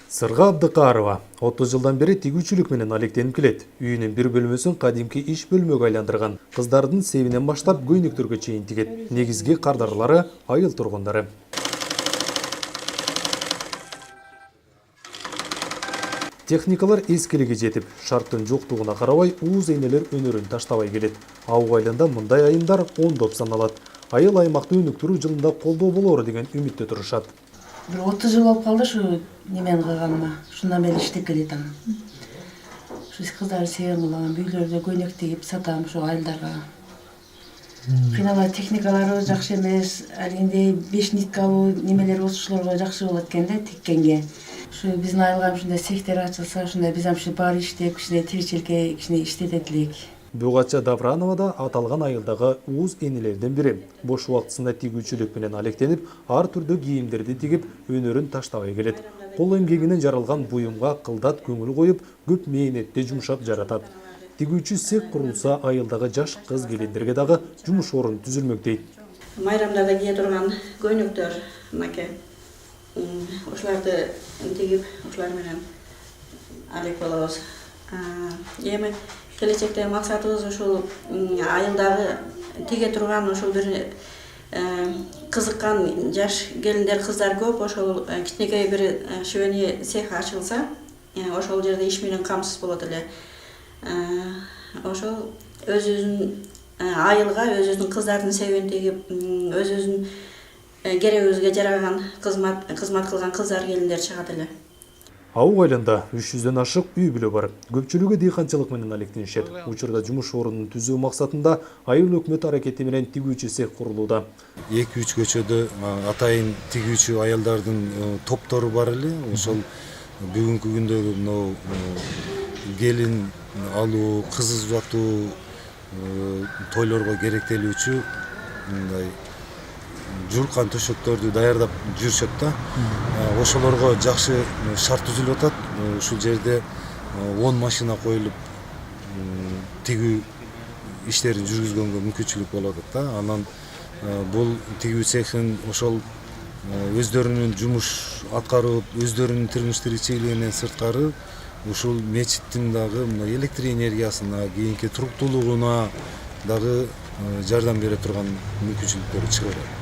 Сырга Абдыкарова 30 жылдан бери тигүүчүлүк менен алектенип келет. Үйүнүн бир бөлмөсүн кадимки иш бөлмөгө айландырган. Кыздардын себинен баштап көйнөктөргө чейин тигет. Негизги кардарлары айыл тургундары. Техникалар эскилиги жетип, шарттын жоктугуна карабай ууз энелер өнөрүн таштабай келет. Ауга айылында мындай айымдар ондоп саналат. Айыл аймакты өнүктүрүү жылында колдоо болор деген үмүттө турушат. Bir 30 жыл болуп калды ушу немен кылганыма. Шундан бери иштеп келетем. Ушу кыздарды себен кылам, үйлөрдө көйнөк тигип сатам ушу айылдарга. Кыйналат, техникалары жакшы эмес. Алгинде 5 нитка алуу немелер ошолорго жакшы болот экен да тиккенге. Ушу биздин айылга ушундай цехтер ачылса, ушундай биз ушул бар иштеп, кичине тиричиликке кичине иштетет элек. Бугача Давранова да аталган айылдагы ууз энелерден бири. Бош убактысында тигүүчүлүк менен алектенип, ар түрдүү кийимдерди тигип, өнөрүн таштабай келет. Кол эмгегинен жаралган буюмга кылдат көңүл коюп, көп мээнетти жумшап жаратат. Тигүүчү цех курулса, айылдагы жаш кыз келиндерге дагы жумуш орун түзүлмөк дейт. Майрамдарда кие турган көйнөктөр, мынакей. Ошоларды тигип, ошолар менен алек болобуз. Эми келечекте максатыбыз ушул айылдагы тиге турган ушул бир кызыккан жаш келиндер, кыздар көп. Ошол кичинекей бир швейный цех ачылса, ошол жерде иш менен камсыз болот эле. Ошол өзүбүздүн айылга, өзүбүздүн кыздардын себин тигип, өзүбүздүн керегибизге жараган кызмат кылган кыздар, келиндер чыгат эле. Ауга айылында 300дөн ашык үй бүлө бар. Көпчүлүгү дыйканчылык менен алектенишет. Учурда жумуш орунун түзүү максатында айыл өкмөт аракети менен тигүүчү цех курулууда. 2-3 көчөдө атайын тигүүчү аялдардын топтору бар эле. Ошол бүгүнкү күндөгү мынау келин алуу, кыз uzatуу тойлорго керектелүүчү мындай журкан төшөктөрдү даярдап жүрүшөт да. Ошолорго жакшы шарт түзүлүп атат. Ушул жерде 10 машина коюлуп тигүү иштерин жүргүзгөнгө мүмкүнчүлүк болот да. Анан бул тигүү цехин ошол өздөрүнүн жумуш аткарып, өздөрүнүн турмуш тиричилигинен сырткары ушул мечиттин дагы электр энергиясына, кийинки туруктуулугуна дагы жардам бере турган мүмкүнчүлүктөрү чыгарат.